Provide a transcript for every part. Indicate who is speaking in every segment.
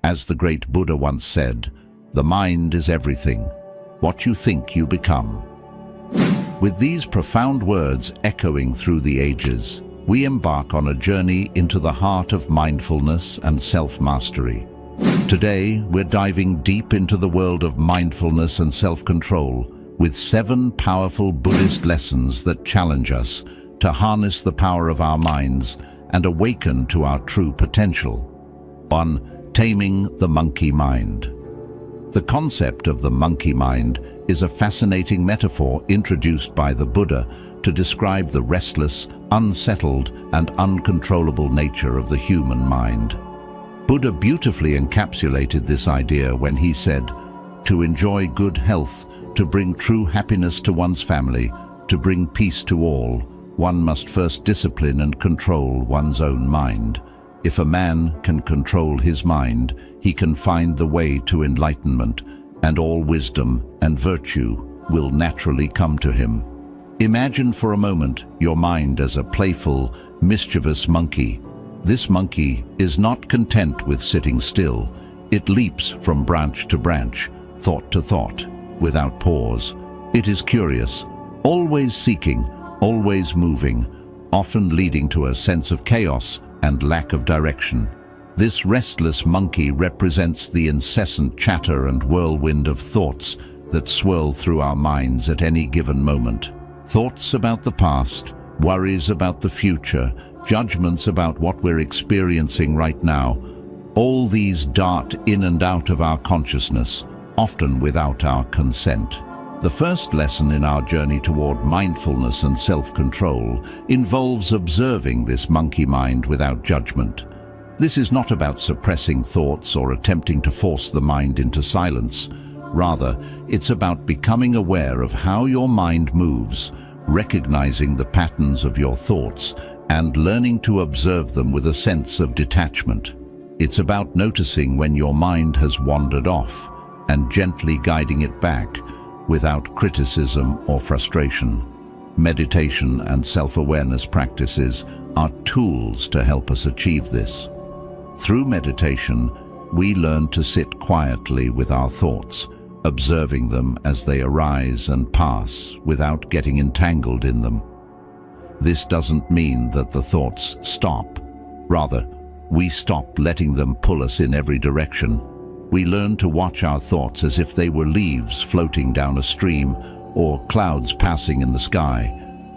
Speaker 1: As the great Buddha once said, "The mind is everything. What you think you become." With these profound words echoing through the ages, we embark on a journey into the heart of mindfulness and self-mastery. Today, we're diving deep into the world of mindfulness and self-control with 7 powerful Buddhist lessons that challenge us to harness the power of our minds and awaken to our true potential. 1. Taming the monkey mind. The concept of the monkey mind is a fascinating metaphor introduced by the Buddha to describe the restless, unsettled, and uncontrollable nature of the human mind. Buddha beautifully encapsulated this idea when he said, "To enjoy good health, to bring true happiness to one's family, to bring peace to all, one must first discipline and control one's own mind. If a man can control his mind, he can find the way to enlightenment, and all wisdom and virtue will naturally come to him." Imagine for a moment your mind as a playful, mischievous monkey. This monkey is not content with sitting still. It leaps from branch to branch, thought to thought, without pause. It is curious, always seeking, always moving, often leading to a sense of chaos and lack of direction. This restless monkey represents the incessant chatter and whirlwind of thoughts that swirl through our minds at any given moment. Thoughts about the past, worries about the future, judgments about what we're experiencing right now. All these dart in and out of our consciousness, often without our consent. The first lesson in our journey toward mindfulness and self-control involves observing this monkey mind without judgment. This is not about suppressing thoughts or attempting to force the mind into silence. Rather, it's about becoming aware of how your mind moves, recognizing the patterns of your thoughts, and learning to observe them with a sense of detachment. It's about noticing when your mind has wandered off and gently guiding it back without criticism or frustration. Meditation and self-awareness practices are tools to help us achieve this. Through meditation, we learn to sit quietly with our thoughts, observing them as they arise and pass without getting entangled in them. This doesn't mean that the thoughts stop. Rather, we stop letting them pull us in every direction. We learn to watch our thoughts as if they were leaves floating down a stream or clouds passing in the sky,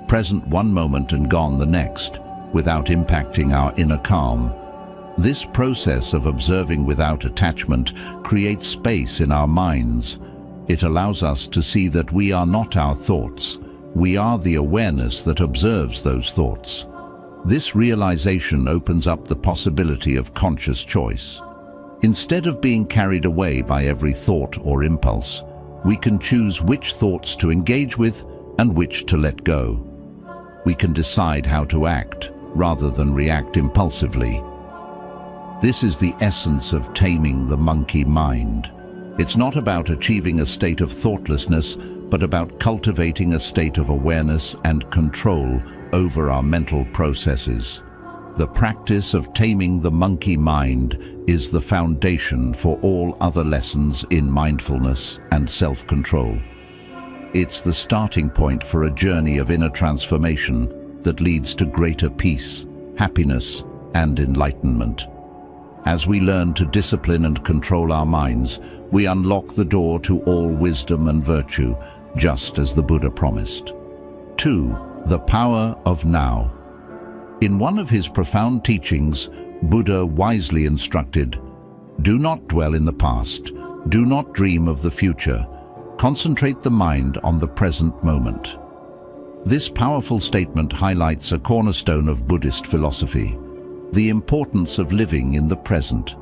Speaker 1: present one moment and gone the next, without impacting our inner calm. This process of observing without attachment creates space in our minds. It allows us to see that we are not our thoughts. We are the awareness that observes those thoughts. This realization opens up the possibility of conscious choice. Instead of being carried away by every thought or impulse, we can choose which thoughts to engage with and which to let go. We can decide how to act rather than react impulsively. This is the essence of taming the monkey mind. It's not about achieving a state of thoughtlessness, but about cultivating a state of awareness and control over our mental processes. The practice of taming the monkey mind is the foundation for all other lessons in mindfulness and self-control. It's the starting point for a journey of inner transformation that leads to greater peace, happiness, and enlightenment. As we learn to discipline and control our minds, we unlock the door to all wisdom and virtue, just as the Buddha promised. 2. The power of now. In one of his profound teachings, Buddha wisely instructed, "Do not dwell in the past, do not dream of the future, concentrate the mind on the present moment." This powerful statement highlights a cornerstone of Buddhist philosophy: the importance of living in the present.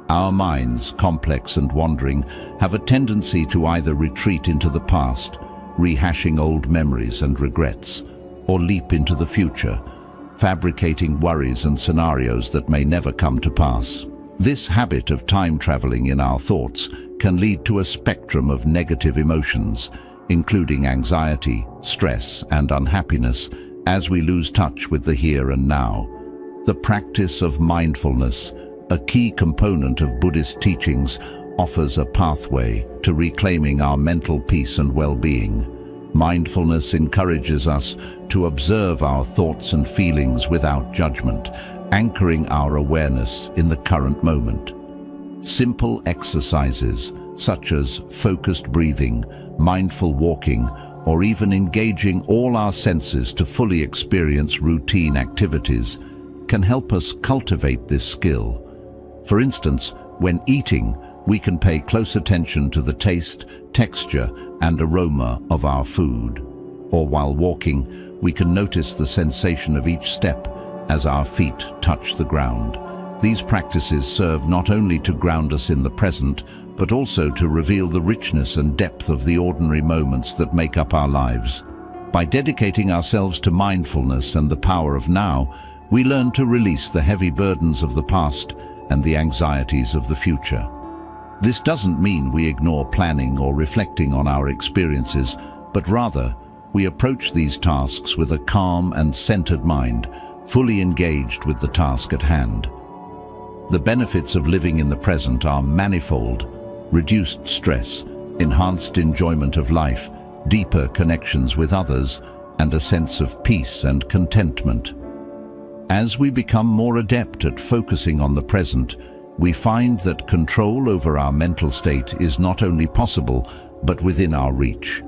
Speaker 1: Our minds, complex and wandering, have a tendency to either retreat into the past, rehashing old memories and regrets, or leap into the future, fabricating worries and scenarios that may never come to pass. This habit of time traveling in our thoughts can lead to a spectrum of negative emotions, including anxiety, stress, and unhappiness, as we lose touch with the here and now. The practice of mindfulness, a key component of Buddhist teachings, offers a pathway to reclaiming our mental peace and well-being. Mindfulness encourages us to observe our thoughts and feelings without judgment, anchoring our awareness in the current moment. Simple exercises such as focused breathing, mindful walking, or even engaging all our senses to fully experience routine activities can help us cultivate this skill. For instance, when eating, we can pay close attention to the taste, texture, and aroma of our food. Or while walking, we can notice the sensation of each step as our feet touch the ground. These practices serve not only to ground us in the present, but also to reveal the richness and depth of the ordinary moments that make up our lives. By dedicating ourselves to mindfulness and the power of now, we learn to release the heavy burdens of the past and the anxieties of the future. This doesn't mean we ignore planning or reflecting on our experiences, but rather, we approach these tasks with a calm and centered mind, fully engaged with the task at hand. The benefits of living in the present are manifold: reduced stress, enhanced enjoyment of life, deeper connections with others, and a sense of peace and contentment. As we become more adept at focusing on the present, we find that control over our mental state is not only possible, but within our reach,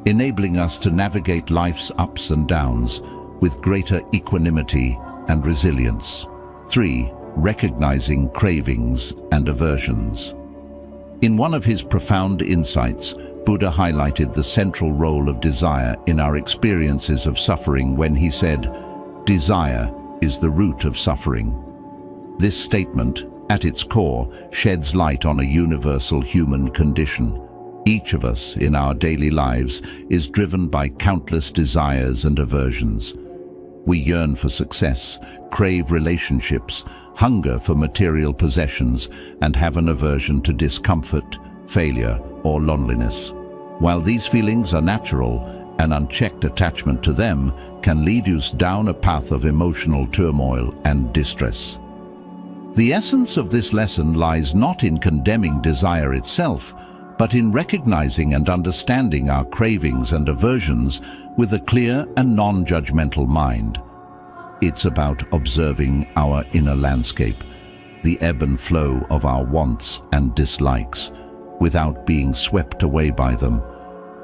Speaker 1: enabling us to navigate life's ups and downs with greater equanimity and resilience. 3. Recognizing cravings and aversions. In one of his profound insights, Buddha highlighted the central role of desire in our experiences of suffering when he said, "Desire is the root of suffering." This statement, at its core, sheds light on a universal human condition. Each of us in our daily lives is driven by countless desires and aversions. We yearn for success, crave relationships, hunger for material possessions, and have an aversion to discomfort, failure, or loneliness. While these feelings are natural, an unchecked attachment to them can lead us down a path of emotional turmoil and distress. The essence of this lesson lies not in condemning desire itself, but in recognizing and understanding our cravings and aversions with a clear and non-judgmental mind. It's about observing our inner landscape, the ebb and flow of our wants and dislikes, without being swept away by them.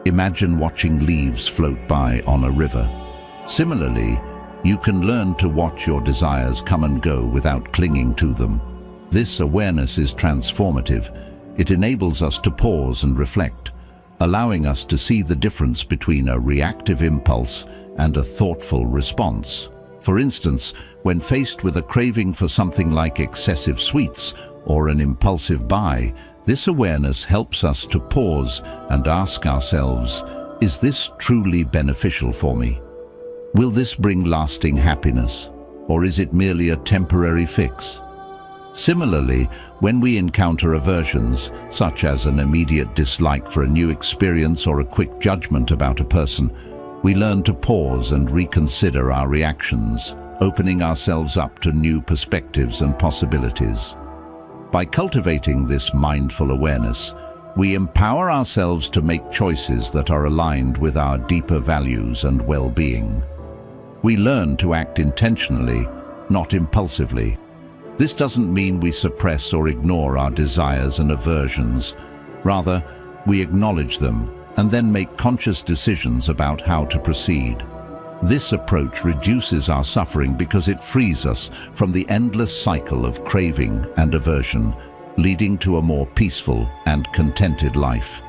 Speaker 1: Imagine watching leaves float by on a river. Similarly, you can learn to watch your desires come and go without clinging to them. This awareness is transformative. It enables us to pause and reflect, allowing us to see the difference between a reactive impulse and a thoughtful response. For instance, when faced with a craving for something like excessive sweets or an impulsive buy, this awareness helps us to pause and ask ourselves, is this truly beneficial for me? Will this bring lasting happiness, or is it merely a temporary fix? Similarly, when we encounter aversions, such as an immediate dislike for a new experience or a quick judgment about a person, we learn to pause and reconsider our reactions, opening ourselves up to new perspectives and possibilities. By cultivating this mindful awareness, we empower ourselves to make choices that are aligned with our deeper values and well-being. We learn to act intentionally, not impulsively. This doesn't mean we suppress or ignore our desires and aversions. Rather, we acknowledge them and then make conscious decisions about how to proceed. This approach reduces our suffering because it frees us from the endless cycle of craving and aversion, leading to a more peaceful and contented life.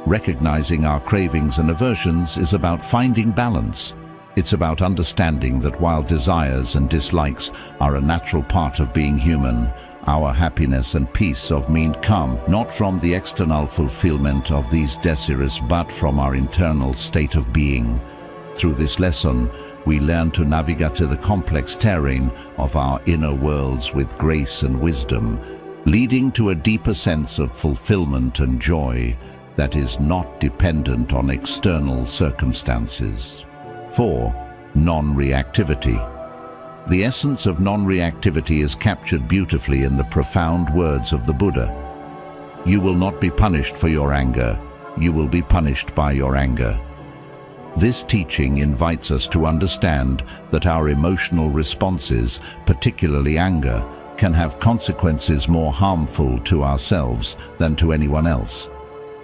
Speaker 1: Recognizing our cravings and aversions is about finding balance. It's about understanding that while desires and dislikes are a natural part of being human, our happiness and peace of mind come not from the external fulfillment of these desires but from our internal state of being. Through this lesson, we learn to navigate the complex terrain of our inner worlds with grace and wisdom, leading to a deeper sense of fulfillment and joy that is not dependent on external circumstances. 4. Non-reactivity. The essence of non-reactivity is captured beautifully in the profound words of the Buddha. You will not be punished for your anger, you will be punished by your anger. This teaching invites us to understand that our emotional responses, particularly anger, can have consequences more harmful to ourselves than to anyone else.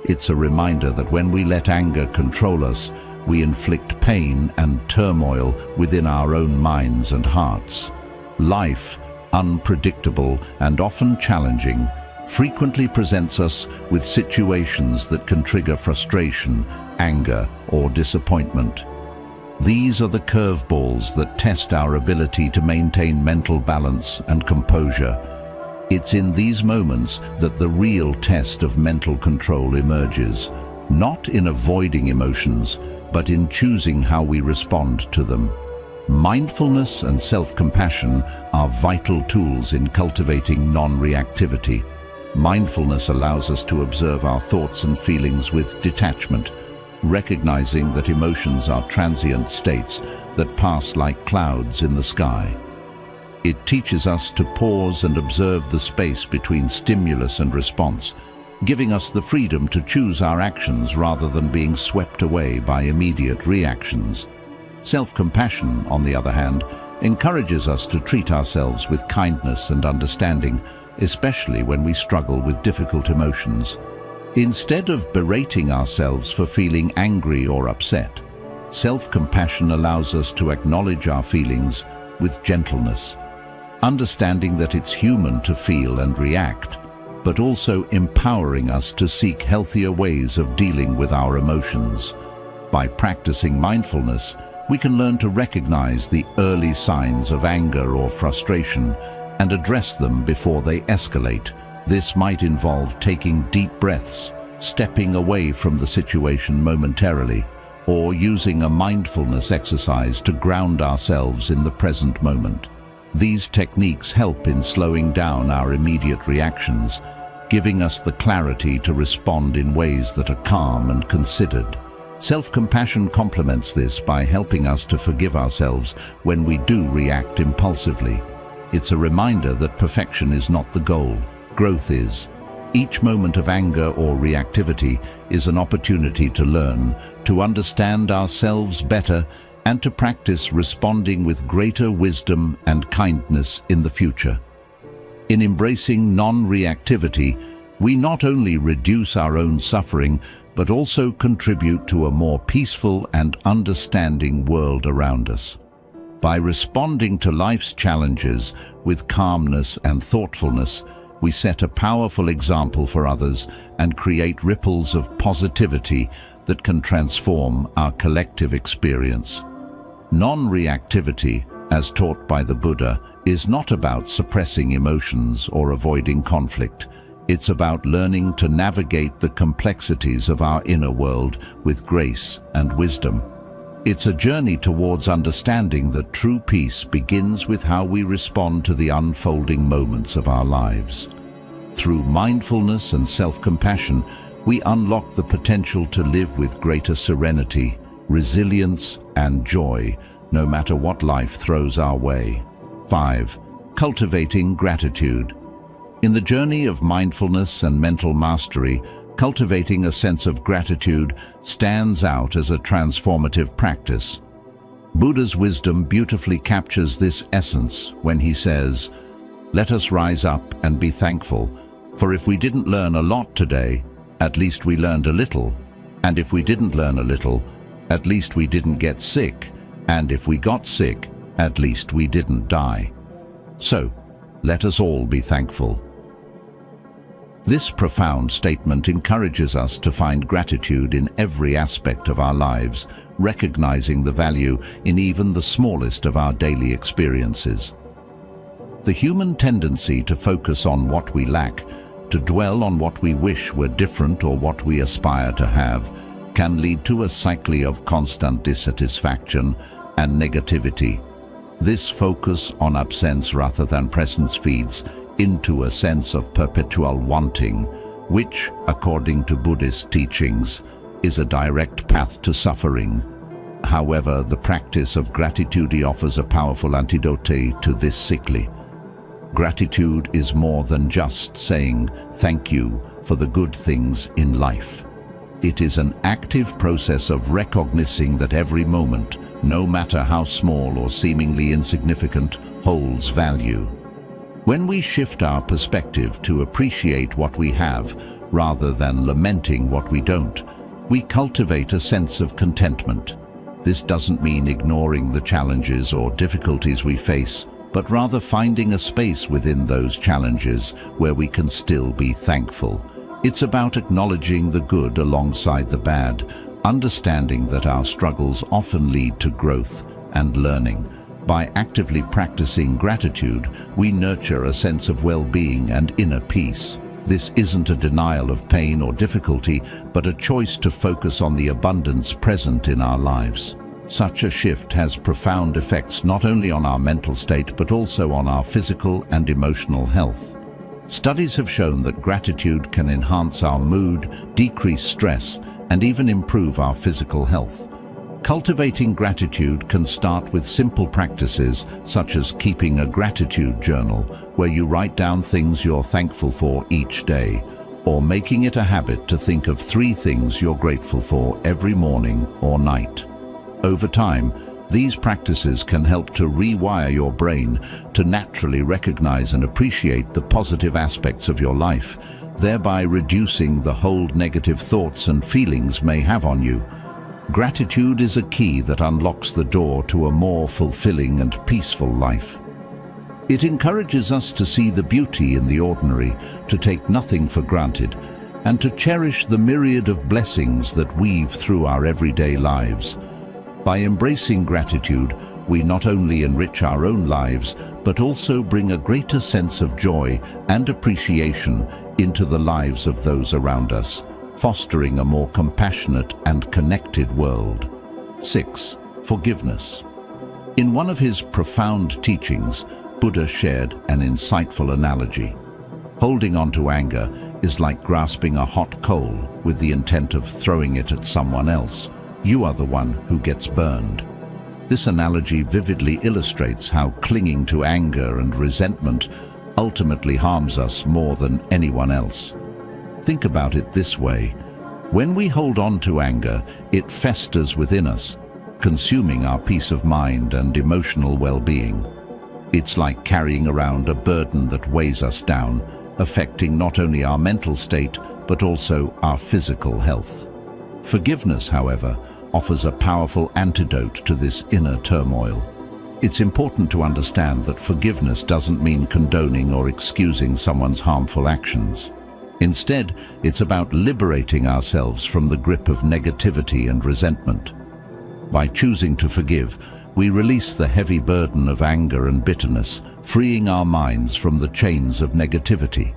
Speaker 1: It's a reminder that when we let anger control us, we inflict pain and turmoil within our own minds and hearts. Life, unpredictable and often challenging, frequently presents us with situations that can trigger frustration, anger, or disappointment. These are the curveballs that test our ability to maintain mental balance and composure. It's in these moments that the real test of mental control emerges, not in avoiding emotions, but in choosing how we respond to them. Mindfulness and self-compassion are vital tools in cultivating non-reactivity. Mindfulness allows us to observe our thoughts and feelings with detachment, recognizing that emotions are transient states that pass like clouds in the sky. It teaches us to pause and observe the space between stimulus and response, giving us the freedom to choose our actions rather than being swept away by immediate reactions. Self-compassion, on the other hand, encourages us to treat ourselves with kindness and understanding, especially when we struggle with difficult emotions. Instead of berating ourselves for feeling angry or upset, self-compassion allows us to acknowledge our feelings with gentleness, understanding that it's human to feel and react, but also empowering us to seek healthier ways of dealing with our emotions. By practicing mindfulness, we can learn to recognize the early signs of anger or frustration and address them before they escalate. This might involve taking deep breaths, stepping away from the situation momentarily, or using a mindfulness exercise to ground ourselves in the present moment. These techniques help in slowing down our immediate reactions, giving us the clarity to respond in ways that are calm and considered. Self-compassion complements this by helping us to forgive ourselves when we do react impulsively. It's a reminder that perfection is not the goal, growth is. Each moment of anger or reactivity is an opportunity to learn, to understand ourselves better, and to practice responding with greater wisdom and kindness in the future. In embracing non-reactivity, we not only reduce our own suffering, but also contribute to a more peaceful and understanding world around us. By responding to life's challenges with calmness and thoughtfulness, we set a powerful example for others and create ripples of positivity that can transform our collective experience. Non-reactivity, as taught by the Buddha, is not about suppressing emotions or avoiding conflict. It's about learning to navigate the complexities of our inner world with grace and wisdom. It's a journey towards understanding that true peace begins with how we respond to the unfolding moments of our lives. Through mindfulness and self-compassion, we unlock the potential to live with greater serenity, resilience, and joy, no matter what life throws our way. 5. Cultivating gratitude. In the journey of mindfulness and mental mastery, cultivating a sense of gratitude stands out as a transformative practice. Buddha's wisdom beautifully captures this essence when he says, "Let us rise up and be thankful, for if we didn't learn a lot today, at least we learned a little, and if we didn't learn a little, at least we didn't get sick, and if we got sick, at least we didn't die. So, let us all be thankful." This profound statement encourages us to find gratitude in every aspect of our lives, recognizing the value in even the smallest of our daily experiences. The human tendency to focus on what we lack, to dwell on what we wish were different or what we aspire to have, can lead to a cycle of constant dissatisfaction and negativity. This focus on absence rather than presence feeds into a sense of perpetual wanting, which, according to Buddhist teachings, is a direct path to suffering. However, the practice of gratitude offers a powerful antidote to this sickly. Gratitude is more than just saying thank you for the good things in life. It is an active process of recognizing that every moment, no matter how small or seemingly insignificant, holds value. When we shift our perspective to appreciate what we have rather than lamenting what we don't, we cultivate a sense of contentment. This doesn't mean ignoring the challenges or difficulties we face, but rather finding a space within those challenges where we can still be thankful. It's about acknowledging the good alongside the bad, understanding that our struggles often lead to growth and learning. By actively practicing gratitude, we nurture a sense of well-being and inner peace. This isn't a denial of pain or difficulty, but a choice to focus on the abundance present in our lives. Such a shift has profound effects not only on our mental state but also on our physical and emotional health. Studies have shown that gratitude can enhance our mood, decrease stress, and even improve our physical health. Cultivating gratitude can start with simple practices such as keeping a gratitude journal where you write down things you're thankful for each day, or making it a habit to think of 3 things you're grateful for every morning or night. Over time, these practices can help to rewire your brain to naturally recognize and appreciate the positive aspects of your life, thereby reducing the hold negative thoughts and feelings may have on you. Gratitude is a key that unlocks the door to a more fulfilling and peaceful life. It encourages us to see the beauty in the ordinary, to take nothing for granted, and to cherish the myriad of blessings that weave through our everyday lives. By embracing gratitude, we not only enrich our own lives, but also bring a greater sense of joy and appreciation into the lives of those around us, fostering a more compassionate and connected world. 6. Forgiveness. In one of his profound teachings, Buddha shared an insightful analogy. Holding on to anger is like grasping a hot coal with the intent of throwing it at someone else. You are the one who gets burned. This analogy vividly illustrates how clinging to anger and resentment ultimately harms us more than anyone else. Think about it this way. When we hold on to anger, it festers within us, consuming our peace of mind and emotional well-being. It's like carrying around a burden that weighs us down, affecting not only our mental state, but also our physical health. Forgiveness, however, offers a powerful antidote to this inner turmoil. It's important to understand that forgiveness doesn't mean condoning or excusing someone's harmful actions. Instead, it's about liberating ourselves from the grip of negativity and resentment. By choosing to forgive, we release the heavy burden of anger and bitterness, freeing our minds from the chains of negativity.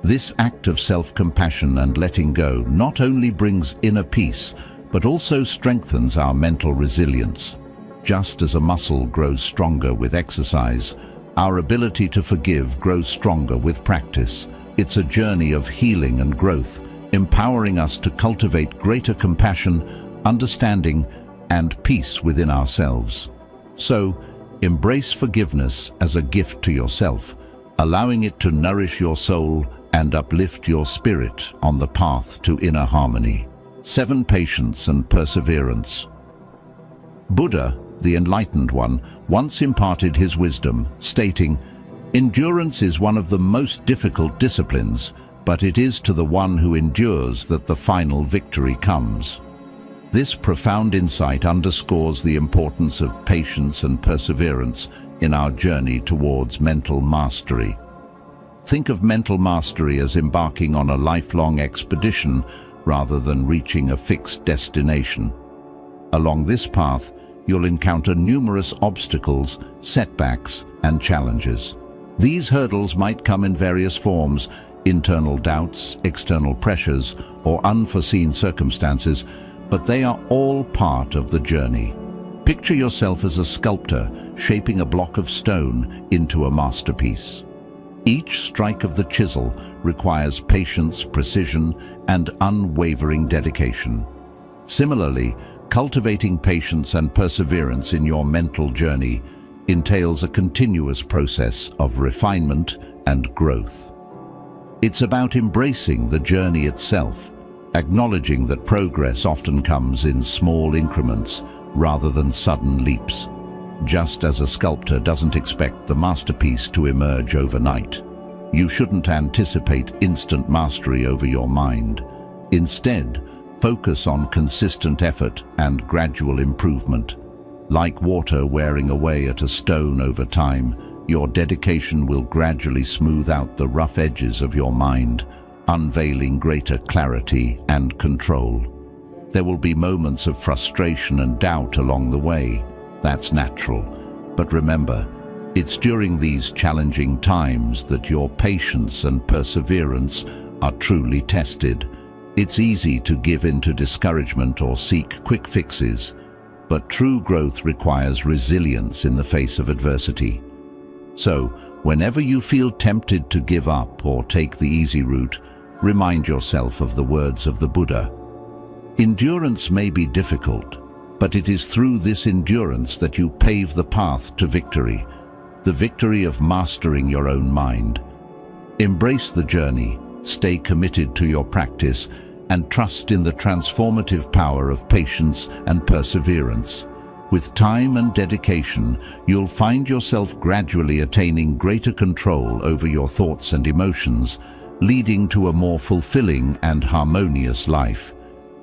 Speaker 1: This act of self-compassion and letting go not only brings inner peace, but also strengthens our mental resilience. Just as a muscle grows stronger with exercise, our ability to forgive grows stronger with practice. It's a journey of healing and growth, empowering us to cultivate greater compassion, understanding, and peace within ourselves. So, embrace forgiveness as a gift to yourself, allowing it to nourish your soul and uplift your spirit on the path to inner harmony. 7. Patience and perseverance. Buddha, the enlightened one, once imparted his wisdom, stating, "Endurance is one of the most difficult disciplines, but it is to the one who endures that the final victory comes." This profound insight underscores the importance of patience and perseverance in our journey towards mental mastery. Think of mental mastery as embarking on a lifelong expedition rather than reaching a fixed destination. Along this path, you'll encounter numerous obstacles, setbacks, and challenges. These hurdles might come in various forms: internal doubts, external pressures, or unforeseen circumstances, but they are all part of the journey. Picture yourself as a sculptor shaping a block of stone into a masterpiece. Each strike of the chisel requires patience, precision, and unwavering dedication. Similarly, Cultivating patience and perseverance in your mental journey entails a continuous process of refinement and growth. It's about embracing the journey itself, acknowledging that progress often comes in small increments rather than sudden leaps. Just as a sculptor doesn't expect the masterpiece to emerge overnight, you shouldn't anticipate instant mastery over your mind. Instead, focus on consistent effort and gradual improvement. Like water wearing away at a stone over time, your dedication will gradually smooth out the rough edges of your mind, unveiling greater clarity and control. There will be moments of frustration and doubt along the way. That's natural. But remember, it's during these challenging times that your patience and perseverance are truly tested. It's easy to give in to discouragement or seek quick fixes, but true growth requires resilience in the face of adversity. So, whenever you feel tempted to give up or take the easy route, remind yourself of the words of the Buddha. Endurance may be difficult, but it is through this endurance that you pave the path to victory, the victory of mastering your own mind. Embrace the journey, stay committed to your practice, and trust in the transformative power of patience and perseverance. With time and dedication, you'll find yourself gradually attaining greater control over your thoughts and emotions, leading to a more fulfilling and harmonious life.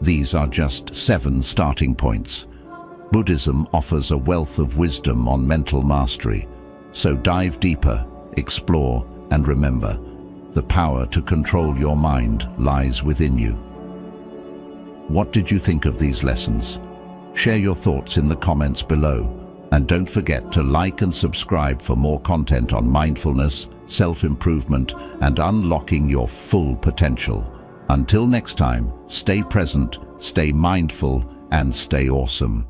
Speaker 1: These are just 7 starting points. Buddhism offers a wealth of wisdom on mental mastery, so dive deeper, explore, and remember, the power to control your mind lies within you. What did you think of these lessons? Share your thoughts in the comments below, and don't forget to like and subscribe for more content on mindfulness, self-improvement, and unlocking your full potential. Until next time, stay present, stay mindful, and stay awesome.